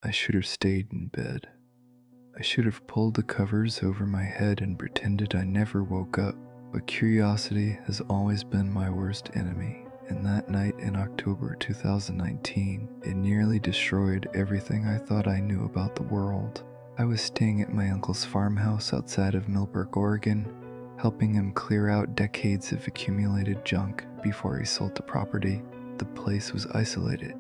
I should have stayed in bed. I should have pulled the covers over my head and pretended I never woke up, but curiosity has always been my worst enemy, and that night in October 2019, it nearly destroyed everything I thought I knew about the world. I was staying at my uncle's farmhouse outside of Millbrook, Oregon, helping him clear out decades of accumulated junk before he sold the property. The place was isolated,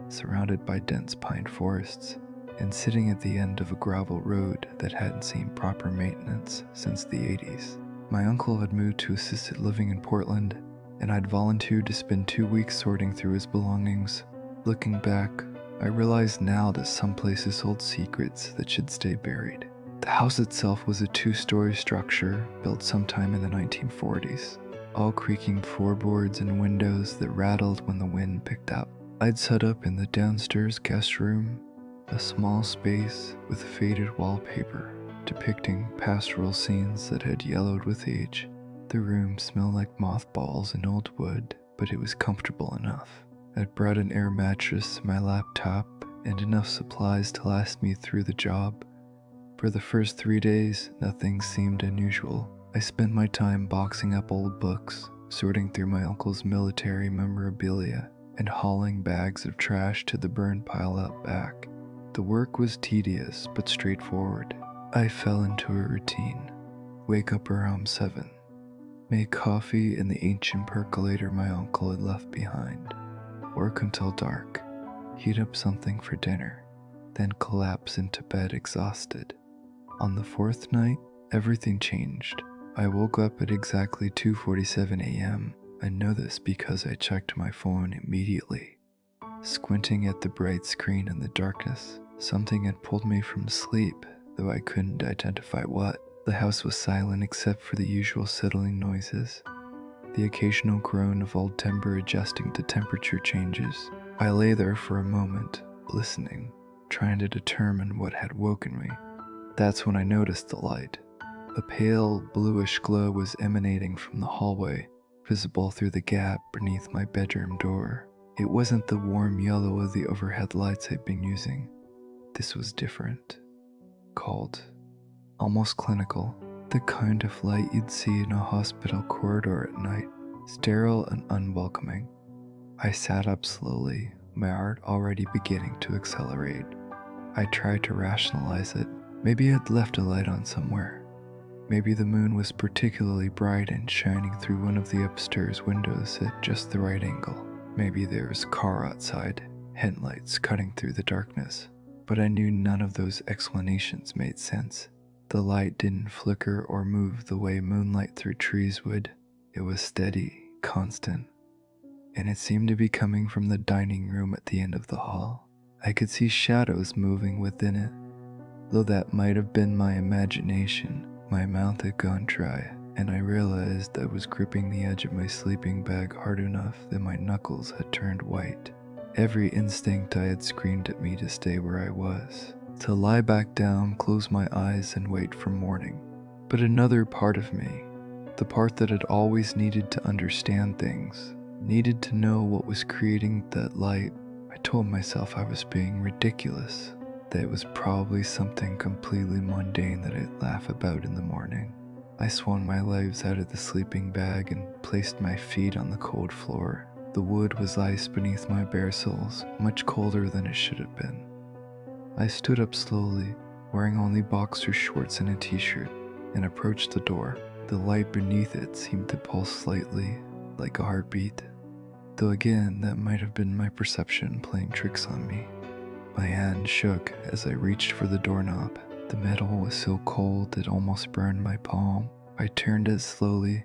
surrounded by dense pine forests, and sitting at the end of a gravel road that hadn't seen proper maintenance since the 80s. My uncle had moved to assisted living in Portland, and I'd volunteered to spend 2 weeks sorting through his belongings. Looking back, I realize now that some places hold secrets that should stay buried. The house itself was a 2-story structure built sometime in the 1940s, all creaking floorboards and windows that rattled when the wind picked up. I'd set up in the downstairs guest room, a small space with faded wallpaper depicting pastoral scenes that had yellowed with age. The room smelled like mothballs and old wood, but it was comfortable enough. I'd brought an air mattress, my laptop, and enough supplies to last me through the job. For the first 3 days, nothing seemed unusual. I spent my time boxing up old books, sorting through my uncle's military memorabilia, and hauling bags of trash to the burn pile out back. The work was tedious but straightforward. I fell into a routine. Wake up around 7. Make coffee in the ancient percolator my uncle had left behind. Work until dark. Heat up something for dinner. Then collapse into bed exhausted. On the 4th night, everything changed. I woke up at exactly 2:47 a.m. I know this because I checked my phone immediately. Squinting at the bright screen in the darkness, something had pulled me from sleep, though I couldn't identify what. The house was silent except for the usual settling noises, the occasional groan of old timber adjusting to temperature changes. I lay there for a moment, listening, trying to determine what had woken me. That's when I noticed the light. A pale, bluish glow was emanating from the hallway, visible through the gap beneath my bedroom door. It wasn't the warm yellow of the overhead lights I'd been using. This was different. Cold. Almost clinical. The kind of light you'd see in a hospital corridor at night. Sterile and unwelcoming. I sat up slowly, my heart already beginning to accelerate. I tried to rationalize it. Maybe I'd left a light on somewhere. Maybe the moon was particularly bright and shining through one of the upstairs windows at just the right angle. Maybe there was a car outside, headlights cutting through the darkness. But I knew none of those explanations made sense. The light didn't flicker or move the way moonlight through trees would. It was steady, constant, and it seemed to be coming from the dining room at the end of the hall. I could see shadows moving within it. Though that might have been my imagination, my mouth had gone dry, and I realized I was gripping the edge of my sleeping bag hard enough that my knuckles had turned white. Every instinct I had screamed at me to stay where I was, to lie back down, close my eyes, and wait for morning. But another part of me, the part that had always needed to understand things, needed to know what was creating that light. I told myself I was being ridiculous, that it was probably something completely mundane that I'd laugh about in the morning. I swung my legs out of the sleeping bag and placed my feet on the cold floor. The wood was ice beneath my bare soles, much colder than it should have been. I stood up slowly, wearing only boxer shorts and a t-shirt, and approached the door. The light beneath it seemed to pulse slightly, like a heartbeat. Though again, that might have been my perception playing tricks on me. My hand shook as I reached for the doorknob. The metal was so cold it almost burned my palm. I turned it slowly,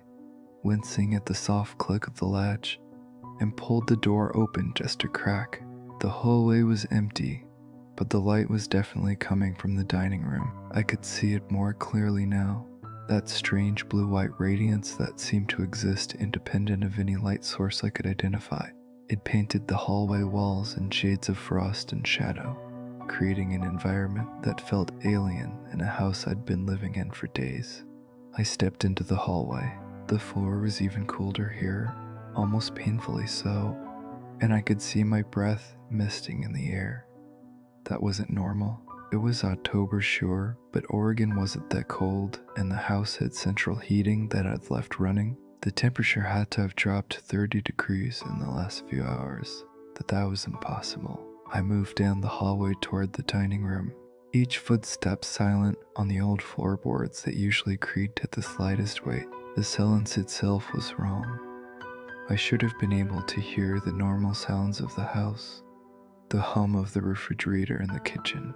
wincing at the soft click of the latch, and pulled the door open just a crack. The hallway was empty, but the light was definitely coming from the dining room. I could see it more clearly now, that strange blue-white radiance that seemed to exist independent of any light source I could identify. It painted the hallway walls in shades of frost and shadow, creating an environment that felt alien in a house I'd been living in for days. I stepped into the hallway. The floor was even colder here, almost painfully so, and I could see my breath misting in the air. That wasn't normal. It was October, sure, but Oregon wasn't that cold, and the house had central heating that I'd left running. The temperature had to have dropped 30 degrees in the last few hours. That was impossible. I moved down the hallway toward the dining room, each footstep silent on the old floorboards that usually creaked at the slightest weight. The silence itself was wrong. I should have been able to hear the normal sounds of the house, the hum of the refrigerator in the kitchen,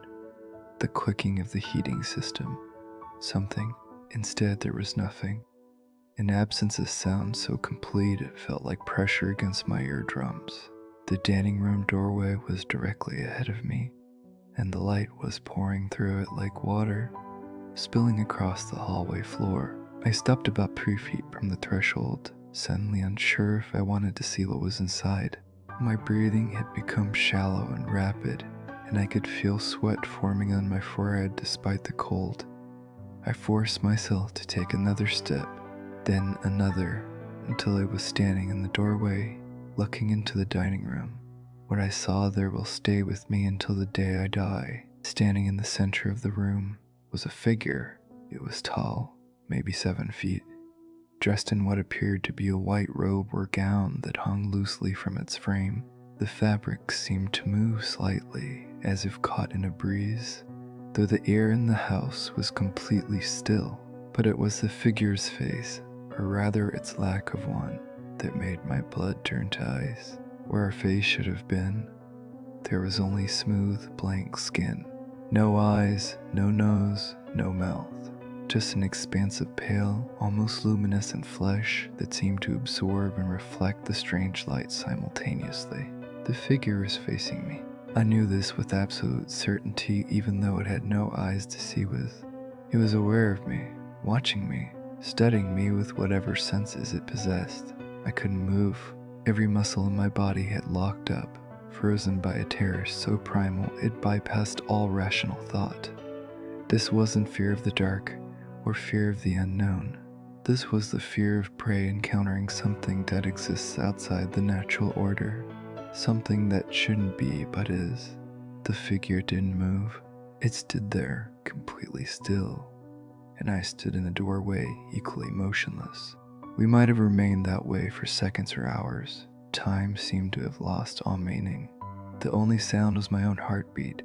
the clicking of the heating system. Something. Instead, there was nothing. An absence of sound so complete it felt like pressure against my eardrums. The dining room doorway was directly ahead of me, and the light was pouring through it like water, spilling across the hallway floor. I stopped about 3 feet from the threshold, suddenly unsure if I wanted to see what was inside. My breathing had become shallow and rapid, and I could feel sweat forming on my forehead despite the cold. I forced myself to take another step, then another, until I was standing in the doorway, looking into the dining room. What I saw there will stay with me until the day I die. Standing in the center of the room was a figure. It was tall, maybe 7 feet, dressed in what appeared to be a white robe or gown that hung loosely from its frame. The fabric seemed to move slightly, as if caught in a breeze, though the air in the house was completely still. But it was the figure's face, or rather its lack of one, that made my blood turn to ice. Where a face should have been, there was only smooth, blank skin. No eyes, no nose, no mouth. Just an expanse of pale, almost luminescent flesh that seemed to absorb and reflect the strange light simultaneously. The figure was facing me. I knew this with absolute certainty, even though it had no eyes to see with. It was aware of me, watching me, studying me with whatever senses it possessed. I couldn't move. Every muscle in my body had locked up, frozen by a terror so primal it bypassed all rational thought. This wasn't fear of the dark, or fear of the unknown. This was the fear of prey encountering something that exists outside the natural order, something that shouldn't be but is. The figure didn't move. It stood there, completely still, and I stood in the doorway, equally motionless. We might have remained that way for seconds or hours. Time seemed to have lost all meaning. The only sound was my own heartbeat,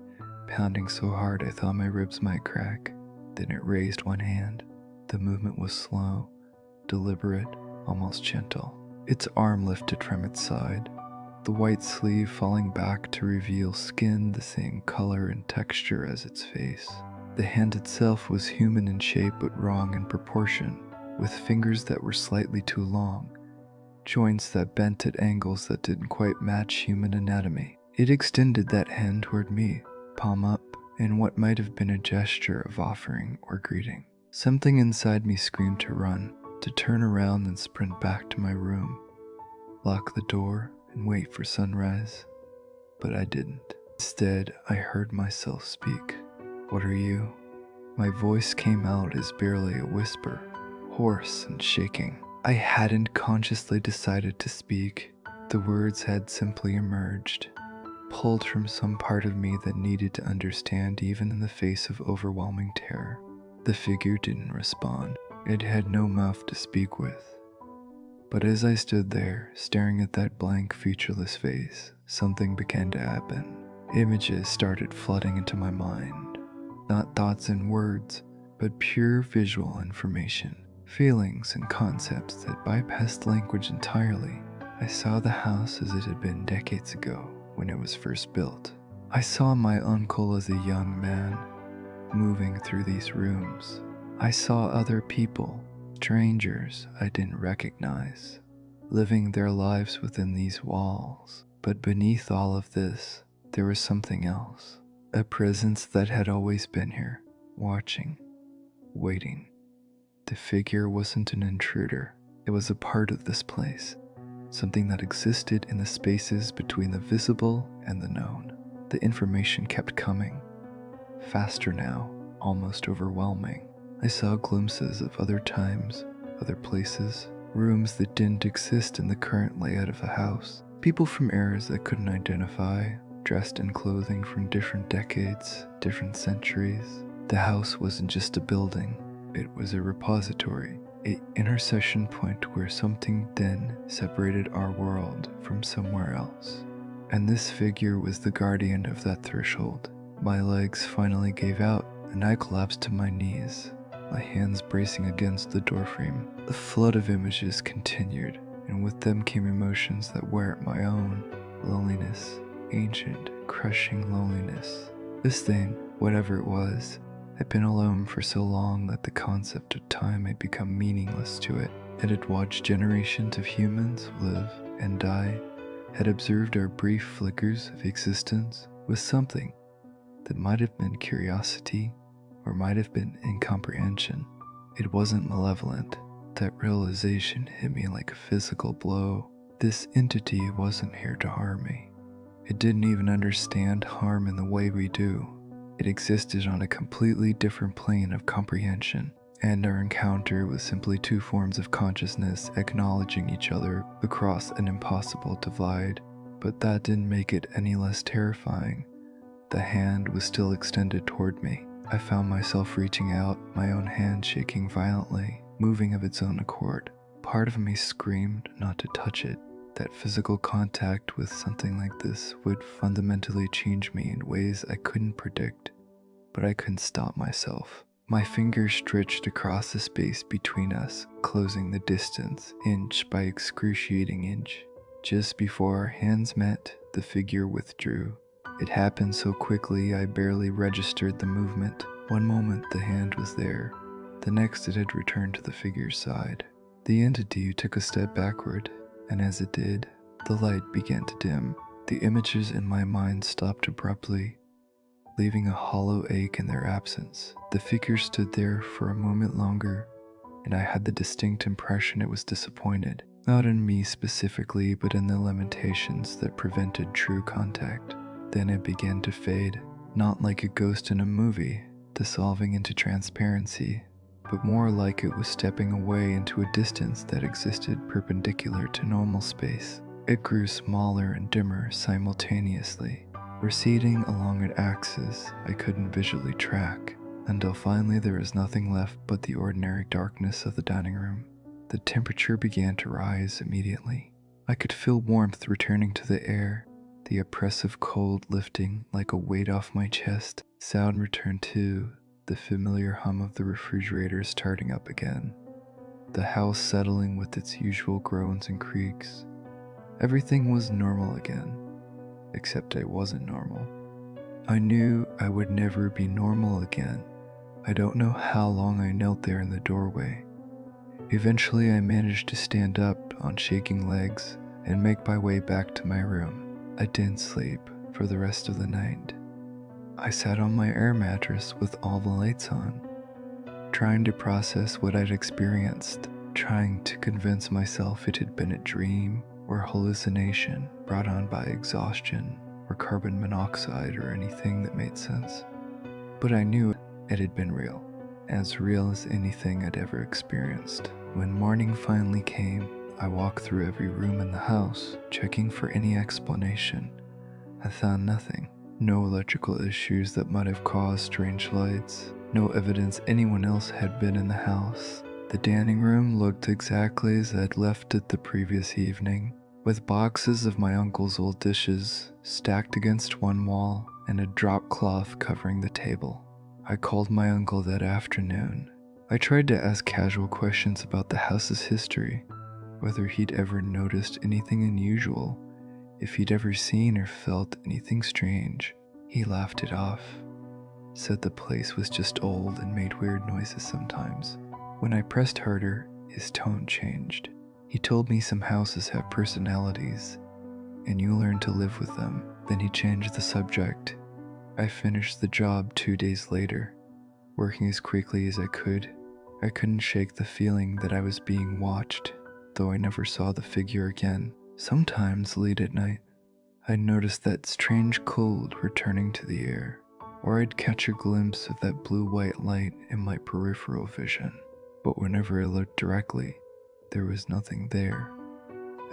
pounding so hard I thought my ribs might crack. Then it raised one hand. The movement was slow, deliberate, almost gentle. Its arm lifted from its side, the white sleeve falling back to reveal skin the same color and texture as its face. The hand itself was human in shape but wrong in proportion, with fingers that were slightly too long, joints that bent at angles that didn't quite match human anatomy. It extended that hand toward me, palm up, in what might have been a gesture of offering or greeting. Something inside me screamed to run, to turn around and sprint back to my room, lock the door, and wait for sunrise. But I didn't. Instead, I heard myself speak. "What are you?" My voice came out as barely a whisper, hoarse and shaking. I hadn't consciously decided to speak. The words had simply emerged, pulled from some part of me that needed to understand even in the face of overwhelming terror. The figure didn't respond. It had no mouth to speak with. But as I stood there, staring at that blank, featureless face, something began to happen. Images started flooding into my mind. Not thoughts and words, but pure visual information. Feelings and concepts that bypassed language entirely. I saw the house as it had been decades ago, when it was first built. I saw my uncle as a young man, moving through these rooms. I saw other people, strangers I didn't recognize, living their lives within these walls. But beneath all of this, there was something else. A presence that had always been here, watching, waiting. The figure wasn't an intruder. It was a part of this place, something that existed in the spaces between the visible and the known. The information kept coming, faster now, almost overwhelming. I saw glimpses of other times, other places, rooms that didn't exist in the current layout of the house. People from eras I couldn't identify, dressed in clothing from different decades, different centuries. The house wasn't just a building, it was a repository, an intersection point where something then separated our world from somewhere else. And this figure was the guardian of that threshold. My legs finally gave out, and I collapsed to my knees, my hands bracing against the doorframe. The flood of images continued, and with them came emotions that weren't my own. Loneliness, ancient, crushing loneliness. This thing, whatever it was, had been alone for so long that the concept of time had become meaningless to it. It had watched generations of humans live and die, had observed our brief flickers of existence with something that might have been curiosity or might have been incomprehension. It wasn't malevolent. That realization hit me like a physical blow. This entity wasn't here to harm me. It didn't even understand harm in the way we do. It existed on a completely different plane of comprehension, and our encounter was simply two forms of consciousness acknowledging each other across an impossible divide. But that didn't make it any less terrifying. The hand was still extended toward me. I found myself reaching out, my own hand shaking violently, moving of its own accord. Part of me screamed not to touch it. That physical contact with something like this would fundamentally change me in ways I couldn't predict. But I couldn't stop myself. My fingers stretched across the space between us, closing the distance, inch by excruciating inch. Just before our hands met, the figure withdrew. It happened so quickly I barely registered the movement. One moment the hand was there, the next it had returned to the figure's side. The entity took a step backward, and as it did, the light began to dim. The images in my mind stopped abruptly, leaving a hollow ache in their absence. The figure stood there for a moment longer, and I had the distinct impression it was disappointed, not in me specifically, but in the limitations that prevented true contact. Then it began to fade, not like a ghost in a movie, dissolving into transparency, but more like it was stepping away into a distance that existed perpendicular to normal space. It grew smaller and dimmer simultaneously, receding along an axis I couldn't visually track, until finally there was nothing left but the ordinary darkness of the dining room. The temperature began to rise immediately. I could feel warmth returning to the air, the oppressive cold lifting like a weight off my chest. Sound returned too, the familiar hum of the refrigerator starting up again, the house settling with its usual groans and creaks. Everything was normal again, except I wasn't normal. I knew I would never be normal again. I don't know how long I knelt there in the doorway. Eventually I managed to stand up on shaking legs and make my way back to my room. I didn't sleep for the rest of the night. I sat on my air mattress with all the lights on, trying to process what I'd experienced, trying to convince myself it had been a dream or hallucination brought on by exhaustion or carbon monoxide or anything that made sense. But I knew it had been real as anything I'd ever experienced. When morning finally came, I walked through every room in the house, checking for any explanation. I found nothing. No electrical issues that might have caused strange lights. No evidence anyone else had been in the house. The dining room looked exactly as I'd left it the previous evening, with boxes of my uncle's old dishes stacked against one wall and a drop cloth covering the table. I called my uncle that afternoon. I tried to ask casual questions about the house's history, whether he'd ever noticed anything unusual, if he'd ever seen or felt anything strange. He laughed it off, said the place was just old and made weird noises sometimes. When I pressed harder, his tone changed. He told me some houses have personalities, and you learn to live with them. Then he changed the subject. I finished the job 2 days later, working as quickly as I could. I couldn't shake the feeling that I was being watched, though I never saw the figure again. Sometimes, late at night, I'd notice that strange cold returning to the air, or I'd catch a glimpse of that blue-white light in my peripheral vision. But whenever I looked directly, there was nothing there.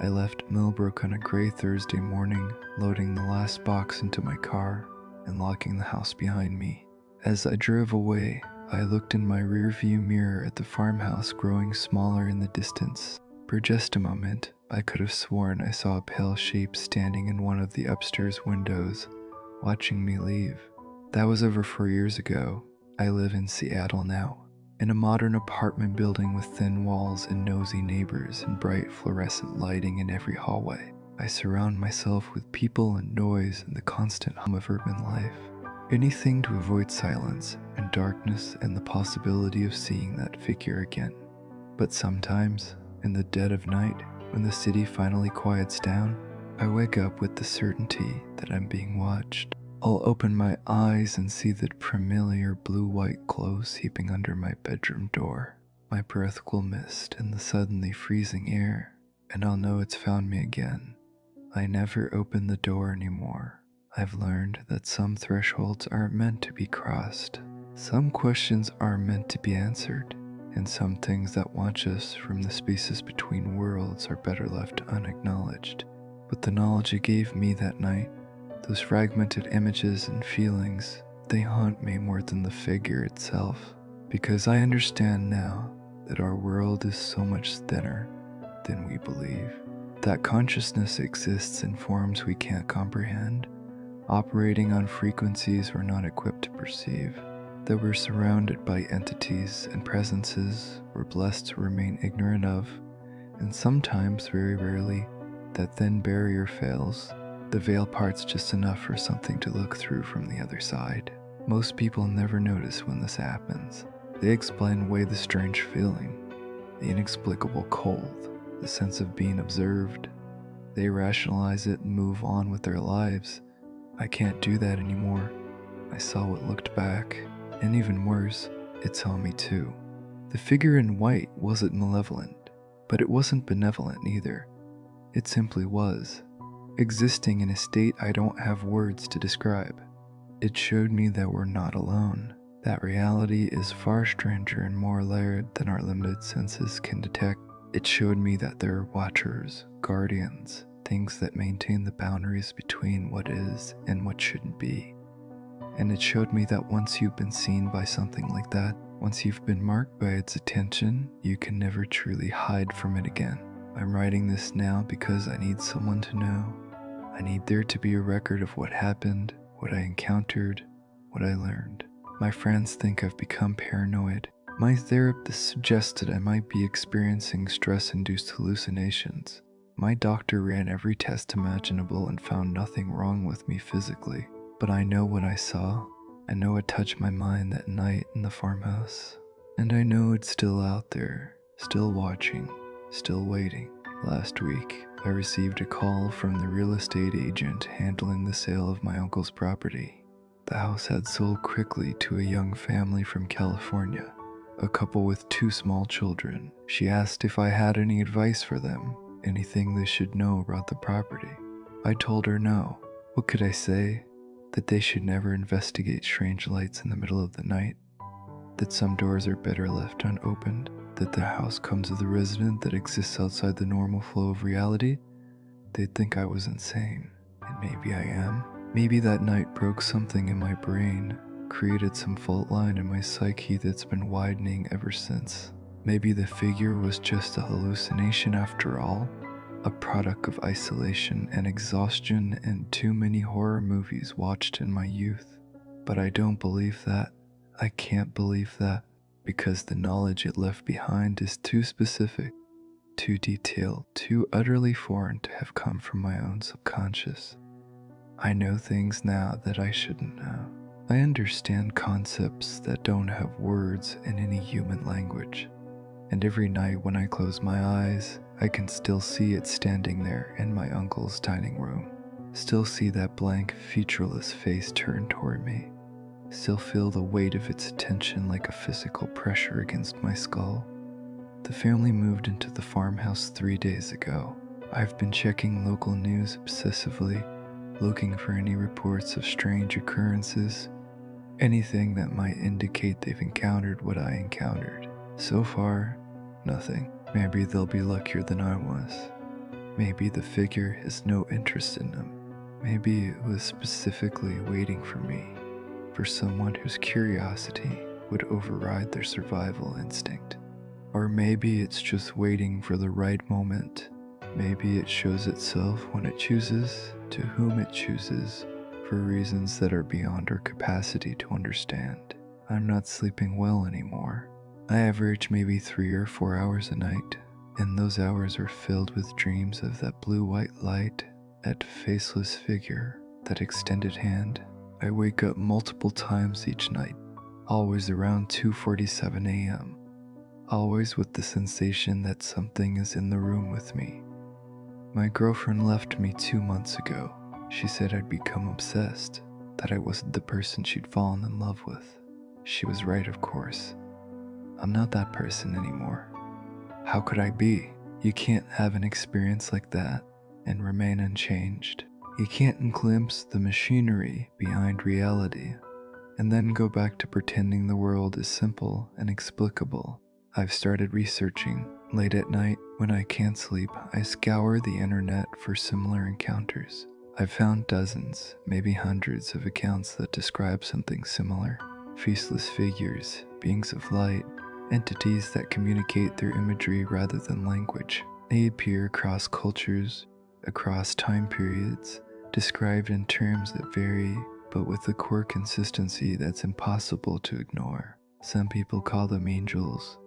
I left Millbrook on a gray Thursday morning, loading the last box into my car and locking the house behind me. As I drove away, I looked in my rearview mirror at the farmhouse growing smaller in the distance. For just a moment, I could have sworn I saw a pale shape standing in one of the upstairs windows, watching me leave. That was over 4 years ago. I live in Seattle now, in a modern apartment building with thin walls and nosy neighbors and bright fluorescent lighting in every hallway. I surround myself with people and noise and the constant hum of urban life. Anything to avoid silence and darkness and the possibility of seeing that figure again. But sometimes, in the dead of night, when the city finally quiets down, I wake up with the certainty that I'm being watched. I'll open my eyes and see the familiar blue-white clothes heaping under my bedroom door. My breath will mist in the suddenly freezing air, and I'll know it's found me again. I never open the door anymore. I've learned that some thresholds aren't meant to be crossed. Some questions aren't meant to be answered, and some things that watch us from the spaces between worlds are better left unacknowledged. But the knowledge it gave me that night, those fragmented images and feelings, they haunt me more than the figure itself, because I understand now that our world is so much thinner than we believe, that consciousness exists in forms we can't comprehend, operating on frequencies we're not equipped to perceive, that we're surrounded by entities and presences we're blessed to remain ignorant of, and sometimes, very rarely, that thin barrier fails. The veil parts just enough for something to look through from the other side. Most people never notice when this happens. They explain away the strange feeling, the inexplicable cold, the sense of being observed. They rationalize it and move on with their lives. I can't do that anymore. I saw what looked back, and even worse, it saw me too. The figure in white wasn't malevolent, but it wasn't benevolent either. It simply was, existing in a state I don't have words to describe. It showed me that we're not alone, that reality is far stranger and more layered than our limited senses can detect. It showed me that there are watchers, guardians, things that maintain the boundaries between what is and what shouldn't be. And it showed me that once you've been seen by something like that, once you've been marked by its attention, you can never truly hide from it again. I'm writing this now because I need someone to know. I need there to be a record of what happened, what I encountered, what I learned. My friends think I've become paranoid. My therapist suggested I might be experiencing stress-induced hallucinations. My doctor ran every test imaginable and found nothing wrong with me physically. But I know what I saw. I know it touched my mind that night in the farmhouse. And I know it's still out there, still watching, still waiting. Last week, I received a call from the real estate agent handling the sale of my uncle's property. The house had sold quickly to a young family from California, a couple with 2 small children. She asked if I had any advice for them, anything they should know about the property. I told her no. What could I say? That they should never investigate strange lights in the middle of the night, that some doors are better left unopened, that the house comes with a resident that exists outside the normal flow of reality. They'd think I was insane, and maybe I am. Maybe that night broke something in my brain, created some fault line in my psyche that's been widening ever since. Maybe the figure was just a hallucination after all, a product of isolation and exhaustion and too many horror movies watched in my youth. But I don't believe that. I can't believe that, because the knowledge it left behind is too specific, too detailed, too utterly foreign to have come from my own subconscious. I know things now that I shouldn't know. I understand concepts that don't have words in any human language. And every night when I close my eyes, I can still see it standing there in my uncle's dining room. Still see that blank, featureless face turned toward me. Still feel the weight of its attention like a physical pressure against my skull. The family moved into the farmhouse 3 days ago. I've been checking local news obsessively, looking for any reports of strange occurrences, anything that might indicate they've encountered what I encountered. So far, nothing. Maybe they'll be luckier than I was. Maybe the figure has no interest in them. Maybe it was specifically waiting for me, for someone whose curiosity would override their survival instinct. Or maybe it's just waiting for the right moment. Maybe it shows itself when it chooses, to whom it chooses, for reasons that are beyond our capacity to understand. I'm not sleeping well anymore. I average maybe 3 or 4 hours a night, and those hours are filled with dreams of that blue-white light, that faceless figure, that extended hand. I wake up multiple times each night, always around 2:47 a.m., always with the sensation that something is in the room with me. My girlfriend left me 2 months ago. She said I'd become obsessed, that I wasn't the person she'd fallen in love with. She was right, of course. I'm not that person anymore. How could I be? You can't have an experience like that and remain unchanged. You can't glimpse the machinery behind reality and then go back to pretending the world is simple and explicable. I've started researching. Late at night, when I can't sleep, I scour the internet for similar encounters. I've found dozens, maybe hundreds of accounts that describe something similar. Faceless figures, beings of light, entities that communicate through imagery rather than language. They appear across cultures, across time periods, described in terms that vary, but with a core consistency that's impossible to ignore. Some people call them angels,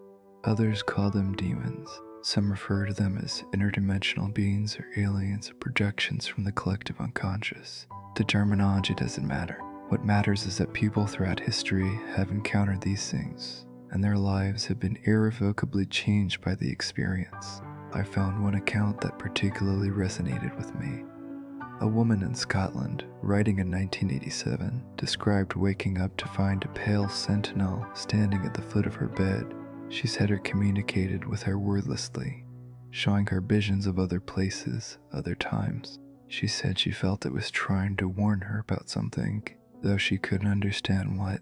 others call them demons. Some refer to them as interdimensional beings or aliens or projections from the collective unconscious. The terminology doesn't matter. What matters is that people throughout history have encountered these things, and their lives have been irrevocably changed by the experience. I found one account that particularly resonated with me. A woman in Scotland, writing in 1987, described waking up to find a pale sentinel standing at the foot of her bed. She said it communicated with her wordlessly, showing her visions of other places, other times. She said she felt it was trying to warn her about something, though she couldn't understand what.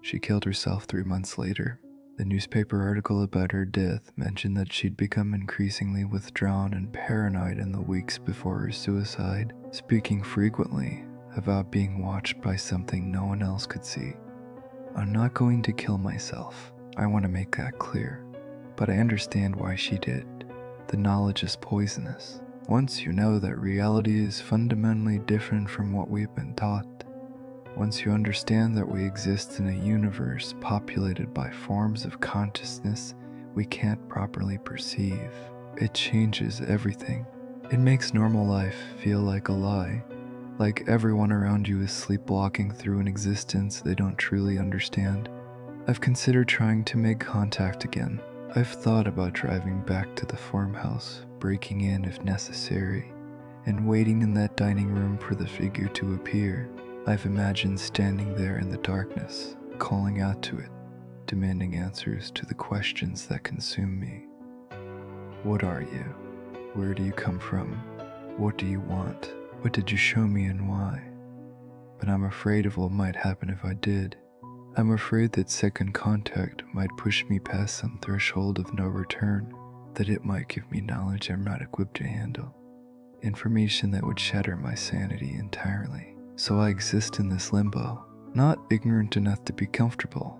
She killed herself 3 months later. The newspaper article about her death mentioned that she'd become increasingly withdrawn and paranoid in the weeks before her suicide, speaking frequently about being watched by something no one else could see. I'm not going to kill myself. I want to make that clear. But I understand why she did. The knowledge is poisonous. Once you know that reality is fundamentally different from what we've been taught, once you understand that we exist in a universe populated by forms of consciousness we can't properly perceive, it changes everything. It makes normal life feel like a lie, like everyone around you is sleepwalking through an existence they don't truly understand. I've considered trying to make contact again. I've thought about driving back to the farmhouse, breaking in if necessary, and waiting in that dining room for the figure to appear. I've imagined standing there in the darkness, calling out to it, demanding answers to the questions that consume me. What are you? Where do you come from? What do you want? What did you show me and why? But I'm afraid of what might happen if I did. I'm afraid that second contact might push me past some threshold of no return, that it might give me knowledge I'm not equipped to handle, information that would shatter my sanity entirely. So I exist in this limbo, not ignorant enough to be comfortable,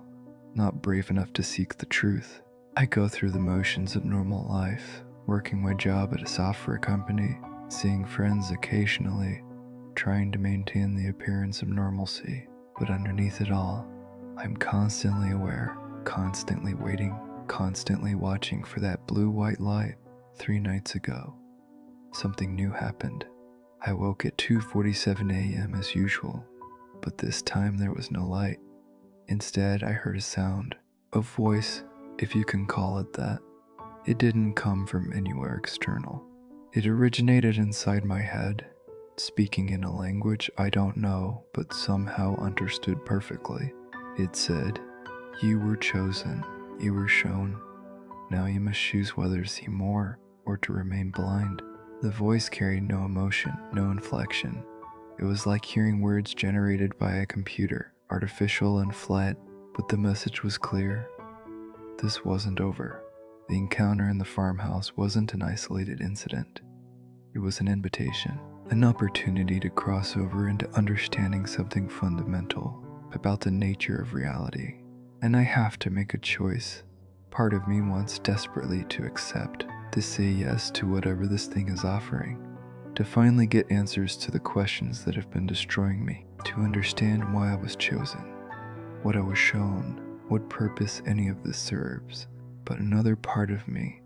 not brave enough to seek the truth. I go through the motions of normal life, working my job at a software company, seeing friends occasionally, trying to maintain the appearance of normalcy. But underneath it all, I'm constantly aware, constantly waiting, constantly watching for that blue-white light. 3 nights ago, something new happened. I woke at 2:47 a.m. as usual, but this time there was no light. Instead, I heard a sound, a voice, if you can call it that. It didn't come from anywhere external. It originated inside my head, speaking in a language I don't know but somehow understood perfectly. It said, "You were chosen, you were shown. Now you must choose whether to see more or to remain blind." The voice carried no emotion, no inflection. It was like hearing words generated by a computer, artificial and flat, but the message was clear. This wasn't over. The encounter in the farmhouse wasn't an isolated incident. It was an invitation, an opportunity to cross over into understanding something fundamental about the nature of reality. And I have to make a choice. Part of me wants desperately to accept, to say yes to whatever this thing is offering, to finally get answers to the questions that have been destroying me, to understand why I was chosen, what I was shown, what purpose any of this serves. But another part of me,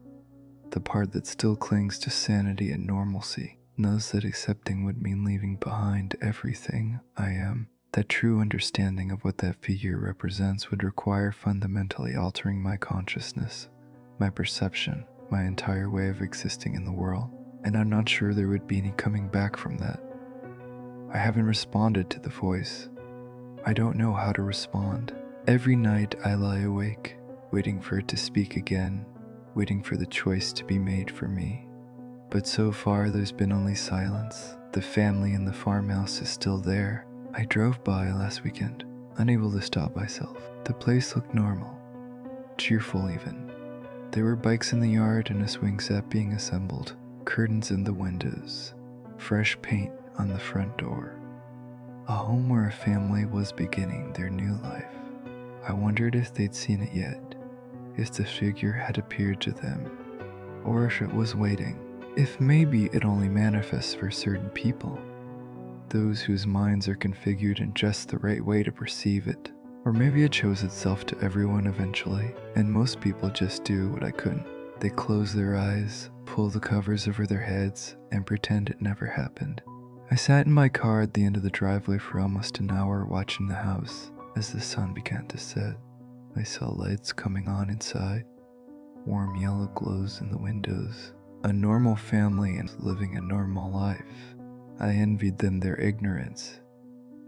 the part that still clings to sanity and normalcy, knows that accepting would mean leaving behind everything I am. That true understanding of what that figure represents would require fundamentally altering my consciousness, my perception, my entire way of existing in the world, and I'm not sure there would be any coming back from that. I haven't responded to the voice. I don't know how to respond. Every night I lie awake, waiting for it to speak again, waiting for the choice to be made for me. But so far there's been only silence. The family in the farmhouse is still there. I drove by last weekend, unable to stop myself. The place looked normal, cheerful even. There were bikes in the yard and a swing set being assembled, curtains in the windows, fresh paint on the front door. A home where a family was beginning their new life. I wondered if they'd seen it yet, if the figure had appeared to them, or if it was waiting, if maybe it only manifests for certain people, those whose minds are configured in just the right way to perceive it. Or maybe it shows itself to everyone eventually, and most people just do what I couldn't. They close their eyes, pull the covers over their heads, and pretend it never happened. I sat in my car at the end of the driveway for almost an hour watching the house. As the sun began to set, I saw lights coming on inside, warm yellow glows in the windows. A normal family and living a normal life. I envied them their ignorance.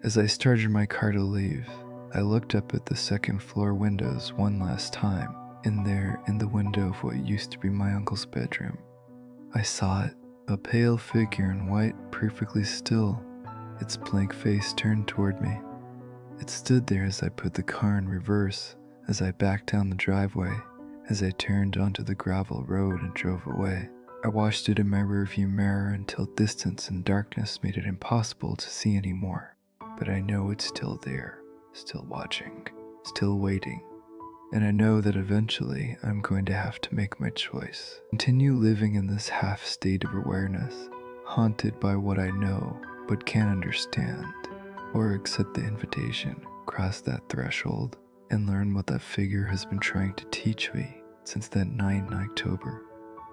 As I started my car to leave, I looked up at the second floor windows one last time. In there, in the window of what used to be my uncle's bedroom, I saw it, a pale figure in white, perfectly still, its blank face turned toward me. It stood there as I put the car in reverse, as I backed down the driveway, as I turned onto the gravel road and drove away. I watched it in my rearview mirror until distance and darkness made it impossible to see anymore. But I know it's still there, still watching, still waiting. And I know that eventually I'm going to have to make my choice. Continue living in this half state of awareness, haunted by what I know but can't understand, or accept the invitation, cross that threshold, and learn what that figure has been trying to teach me since that night in October.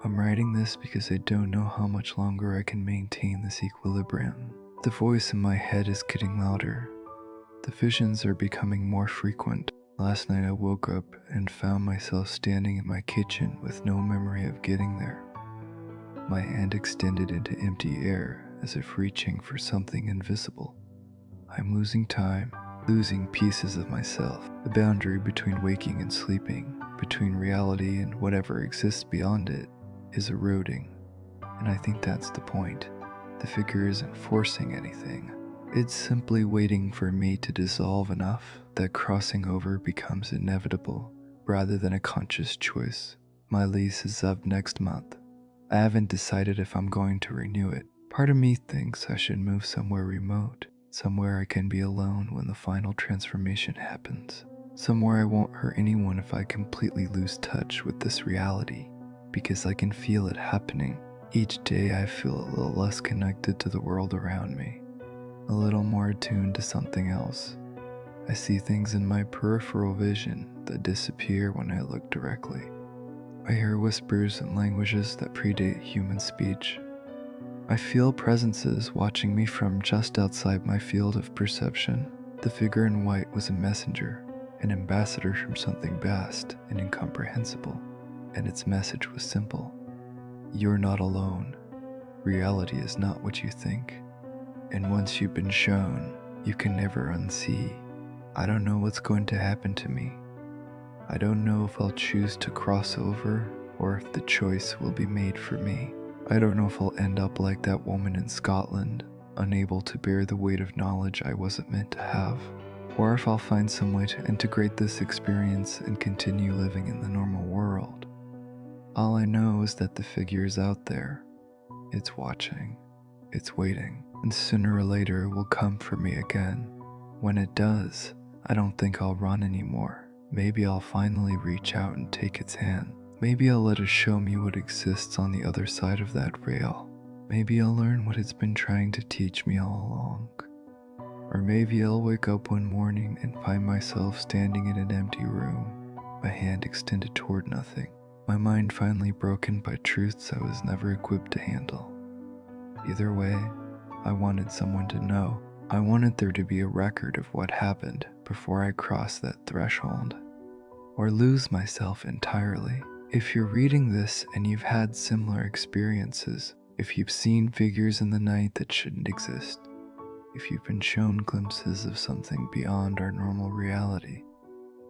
I'm writing this because I don't know how much longer I can maintain this equilibrium. The voice in my head is getting louder. The visions are becoming more frequent. Last night I woke up and found myself standing in my kitchen with no memory of getting there. My hand extended into empty air as if reaching for something invisible. I'm losing time, losing pieces of myself. The boundary between waking and sleeping, between reality and whatever exists beyond it, is eroding. And I think that's the point. The figure isn't forcing anything. It's simply waiting for me to dissolve enough that crossing over becomes inevitable, rather than a conscious choice. My lease is up next month. I haven't decided if I'm going to renew it. Part of me thinks I should move somewhere remote, somewhere I can be alone when the final transformation happens, somewhere I won't hurt anyone if I completely lose touch with this reality, because I can feel it happening. Each day I feel a little less connected to the world around me, a little more attuned to something else. I see things in my peripheral vision that disappear when I look directly. I hear whispers in languages that predate human speech. I feel presences watching me from just outside my field of perception. The figure in white was a messenger, an ambassador from something vast and incomprehensible, and its message was simple. You're not alone. Reality is not what you think. And once you've been shown, you can never unsee. I don't know what's going to happen to me. I don't know if I'll choose to cross over or if the choice will be made for me. I don't know if I'll end up like that woman in Scotland, unable to bear the weight of knowledge I wasn't meant to have, or if I'll find some way to integrate this experience and continue living in the normal world. All I know is that the figure is out there. It's watching. It's waiting. And sooner or later it will come for me again. When it does, I don't think I'll run anymore. Maybe I'll finally reach out and take its hand. Maybe I'll let it show me what exists on the other side of that rail. Maybe I'll learn what it's been trying to teach me all along. Or maybe I'll wake up one morning and find myself standing in an empty room, my hand extended toward nothing, my mind finally broken by truths I was never equipped to handle. Either way, I wanted someone to know. I wanted there to be a record of what happened before I crossed that threshold, or lose myself entirely. If you're reading this and you've had similar experiences, if you've seen figures in the night that shouldn't exist, if you've been shown glimpses of something beyond our normal reality,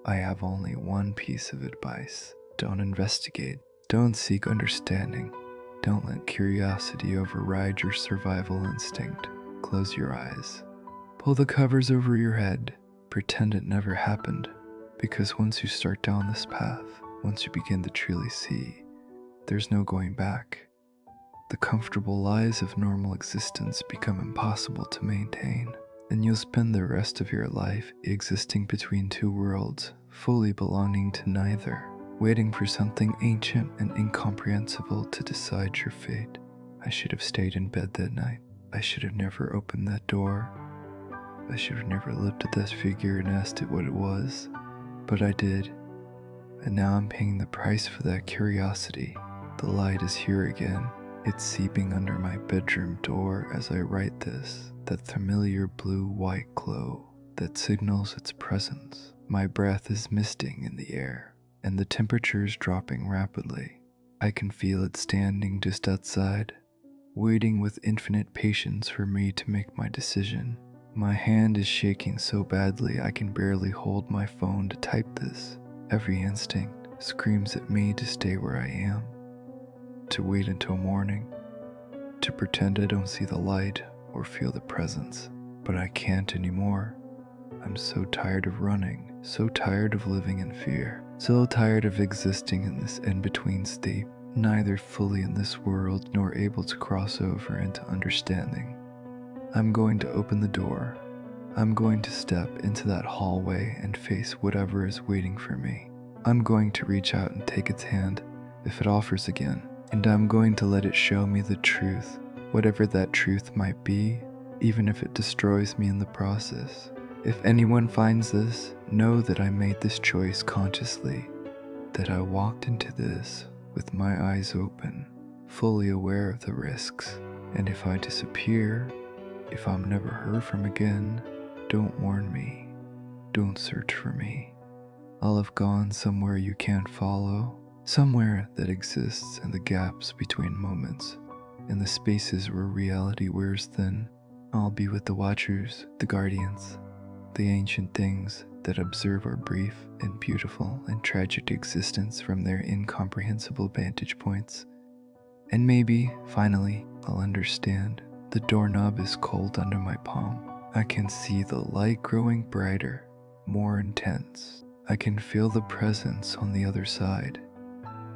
I have only one piece of advice. Don't investigate. Don't seek understanding. Don't let curiosity override your survival instinct. Close your eyes. Pull the covers over your head. Pretend it never happened. Because once you start down this path, once you begin to truly see, there's no going back. The comfortable lies of normal existence become impossible to maintain, and you'll spend the rest of your life existing between two worlds, fully belonging to neither, waiting for something ancient and incomprehensible to decide your fate. I should have stayed in bed that night. I should have never opened that door. I should have never looked at that figure and asked it what it was. But I did, and now I'm paying the price for that curiosity. The light is here again. It's seeping under my bedroom door as I write this, that familiar blue-white glow that signals its presence. My breath is misting in the air, and the temperature is dropping rapidly. I can feel it standing just outside, waiting with infinite patience for me to make my decision. My hand is shaking so badly I can barely hold my phone to type this. Every instinct screams at me to stay where I am, to wait until morning, to pretend I don't see the light or feel the presence. But I can't anymore. I'm so tired of running, so tired of living in fear, so tired of existing in this in-between state, neither fully in this world nor able to cross over into understanding. I'm going to open the door. I'm going to step into that hallway and face whatever is waiting for me. I'm going to reach out and take its hand if it offers again. And I'm going to let it show me the truth, whatever that truth might be, even if it destroys me in the process. If anyone finds this, know that I made this choice consciously, that I walked into this with my eyes open, fully aware of the risks. And if I disappear, if I'm never heard from again, don't warn me, don't search for me. I'll have gone somewhere you can't follow, somewhere that exists in the gaps between moments, in the spaces where reality wears thin. I'll be with the watchers, the guardians, the ancient things that observe our brief and beautiful and tragic existence from their incomprehensible vantage points. And maybe, finally, I'll understand. The doorknob is cold under my palm. I can see the light growing brighter, more intense. I can feel the presence on the other side,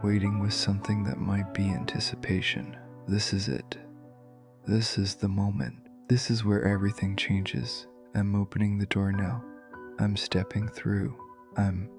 waiting with something that might be anticipation. This is it. This is the moment. This is where everything changes. I'm opening the door now. I'm stepping through. I'm